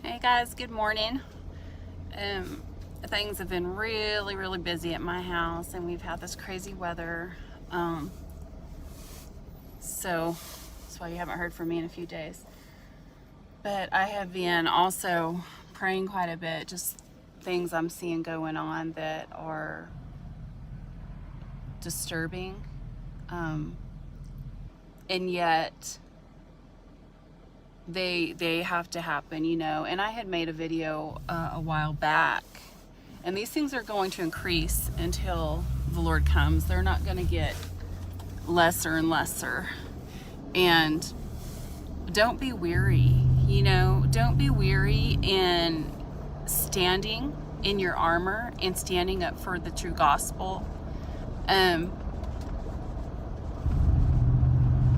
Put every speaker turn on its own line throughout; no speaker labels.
Hey guys, good morning. Things have been really busy at my house, and we've had this crazy weather. So that's why you haven't heard from me in a few days. But I have been also praying quite a bit, just things I'm seeing going on that are disturbing. And yet they have to happen, and I had made a video a while back, and these things are going to increase until the Lord comes. They're not going to get lesser and lesser. And don't be weary, don't be weary in standing in your armor and standing up for the true gospel.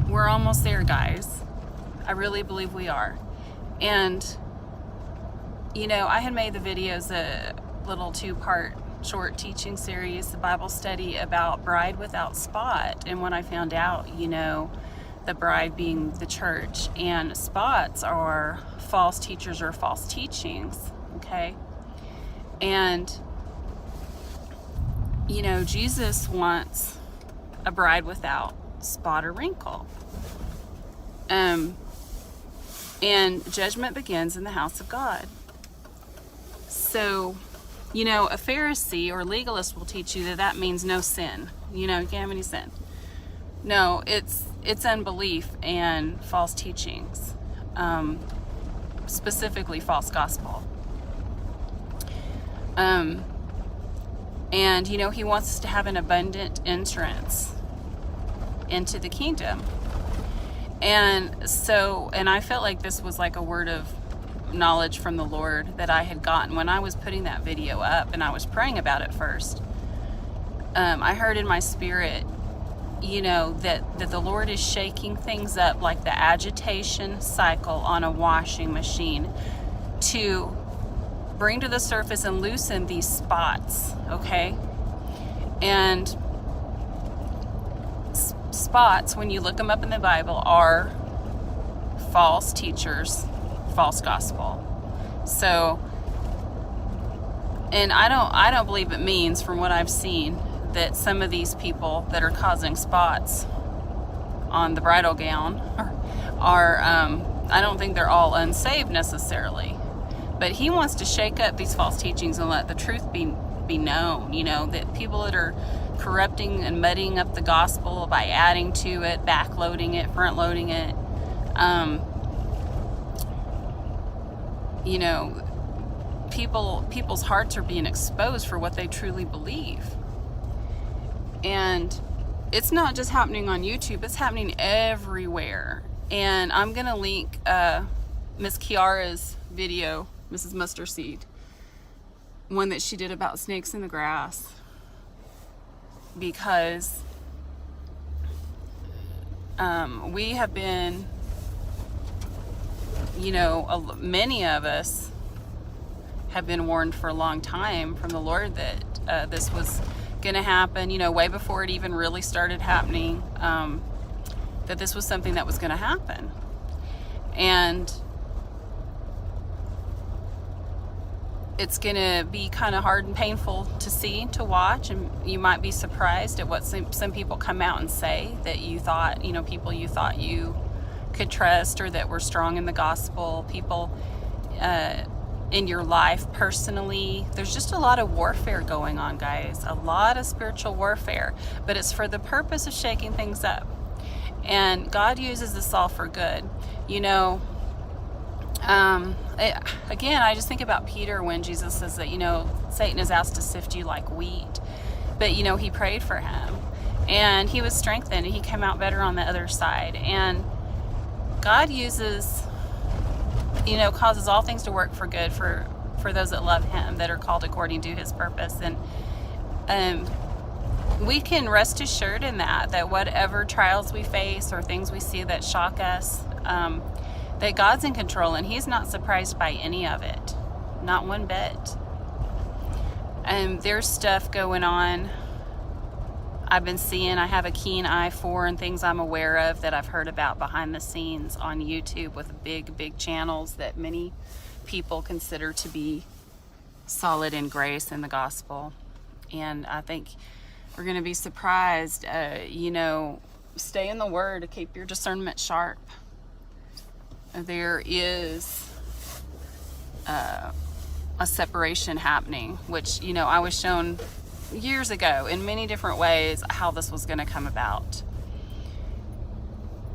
We're almost there, guys. I really believe we are. And I had made the videos a little 2-part short teaching series, the Bible study about bride without spot. And when I found out, the bride being the church, and spots are false teachers or false teachings, okay? And Jesus wants a bride without spot or wrinkle. And judgment begins in the house of God. So, a Pharisee or legalist will teach you that means no sin. You can't have any sin. No, it's unbelief and false teachings, specifically false gospel. And he wants us to have an abundant entrance into the kingdom. And I felt like this was like a word of knowledge from the Lord that I had gotten when I was putting that video up, and I was praying about it first. I heard in my spirit, that the Lord is shaking things up like the agitation cycle on a washing machine to bring to the surface and loosen these spots, okay? And spots, when you look them up in the Bible, are false teachers, false gospel. So, and I don't believe it means, from what I've seen, that some of these people that are causing spots on the bridal gown are I don't think they're all unsaved necessarily, but he wants to shake up these false teachings and let the truth be known. That people that are corrupting and muddying up the gospel by adding to it, backloading it, front loading it, people's hearts are being exposed for what they truly believe. And it's not just happening on YouTube, it's happening everywhere. And I'm gonna link Miss Kiara's video, Mrs. Mustard Seed, one that she did about snakes in the grass, because we have been, many of us have been warned for a long time from the Lord that this was going to happen, way before it even really started happening, that this was something that was going to happen. And it's going to be kind of hard and painful to watch, and you might be surprised at what some people come out and say that you thought, people you thought you could trust or that were strong in the gospel, people in your life personally. There's just a lot of warfare going on, guys, a lot of spiritual warfare, but it's for the purpose of shaking things up. And God uses this all for good. Again, I just think about Peter when Jesus says that, Satan is asked to sift you like wheat. But, he prayed for him, and he was strengthened, and he came out better on the other side. And God uses, causes all things to work for good for those that love him, that are called according to his purpose. And we can rest assured in that whatever trials we face or things we see that shock us, that God's in control, and he's not surprised by any of it, not one bit. And there's stuff going on. I've been seeing, I have a keen eye for, and things I'm aware of that I've heard about behind the scenes on YouTube with big channels that many people consider to be solid in grace in the gospel. And I think we're going to be surprised. You know, stay in the Word to keep your discernment sharp. There is a separation happening, which, you know, I was shown years ago in many different ways how this was going to come about,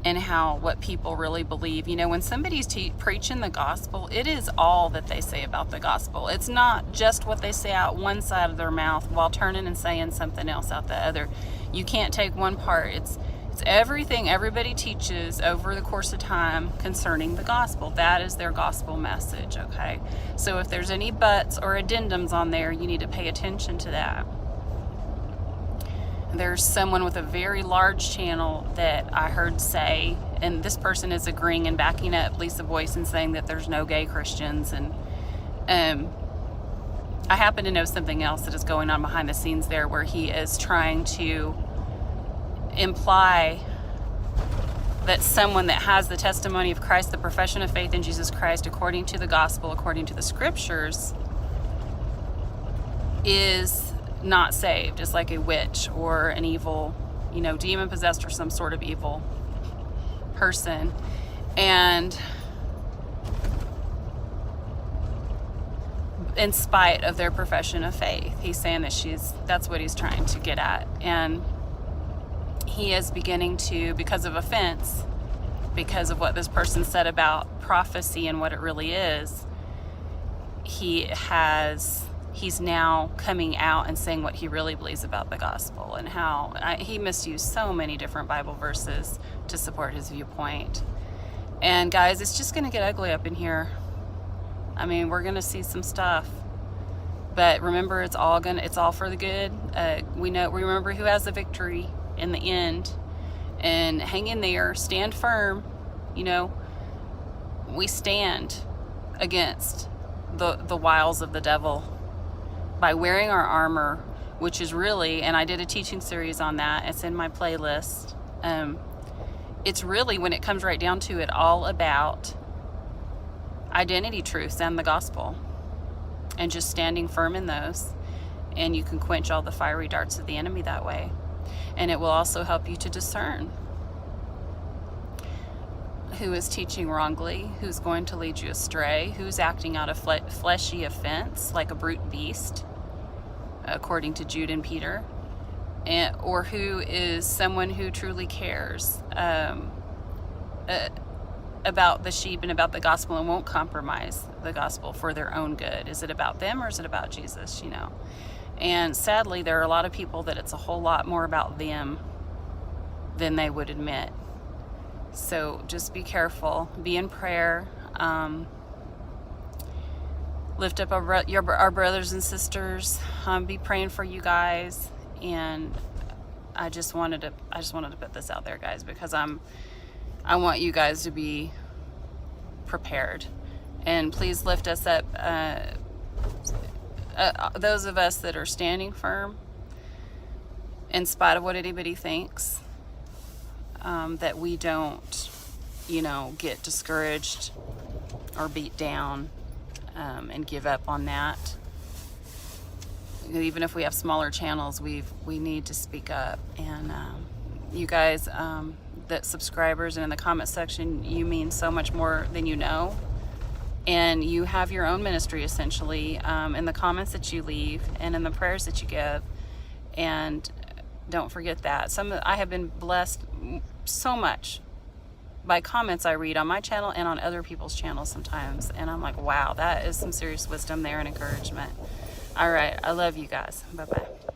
and how what people really believe. You know, when somebody's preaching the gospel, it is all that they say about the gospel. It's not just what they say out one side of their mouth while turning and saying something else out the other. You can't take one part. It's everything everybody teaches over the course of time concerning the gospel. That is their gospel message, okay? So if there's any buts or addendums on there, you need to pay attention to that. There's someone with a very large channel that I heard say, and this person is agreeing and backing up Lisa Boyce and saying that there's no gay Christians. And I happen to know something else that is going on behind the scenes there, where he is trying to imply that someone that has the testimony of Christ, the profession of faith in Jesus Christ according to the gospel, according to the scriptures, is not saved, is like a witch or an evil, you know, demon possessed or some sort of evil person. And in spite of their profession of faith, he's saying that that's what he's trying to get at. And he is beginning to, because of offense, because of what this person said about prophecy and what it really is, he's now coming out and saying what he really believes about the gospel, and how he misused so many different Bible verses to support his viewpoint. And guys, it's just going to get ugly up in here. I mean, we're going to see some stuff, but remember, it's all for the good. Remember who has the victory in the end, and hang in there, stand firm. You know, we stand against the wiles of the devil by wearing our armor, which is really, and I did a teaching series on that, it's in my playlist. It's really, when it comes right down to it, all about identity truths and the gospel, and just standing firm in those. And you can quench all the fiery darts of the enemy that way. And it will also help you to discern who is teaching wrongly, who's going to lead you astray, who's acting out of fleshy offense like a brute beast, according to Jude and Peter, or who is someone who truly cares about the sheep and about the gospel and won't compromise the gospel for their own good. Is it about them, or is it about Jesus, you know? And sadly, there are a lot of people that it's a whole lot more about them than they would admit. So just be careful, be in prayer, lift up our brothers and sisters, be praying for you guys. And I just wanted to put this out there, guys, because I want you guys to be prepared. And please lift us up, those of us that are standing firm in spite of what anybody thinks, that we don't, you know, get discouraged or beat down, and give up on that. Even if we have smaller channels, we need to speak up. And you guys, that subscribers and in the comment section, you mean so much more than you know. And you have your own ministry, essentially, in the comments that you leave and in the prayers that you give. And don't forget that. I have been blessed so much by comments I read on my channel and on other people's channels sometimes. And I'm like, wow, that is some serious wisdom there and encouragement. All right, I love you guys. Bye-bye.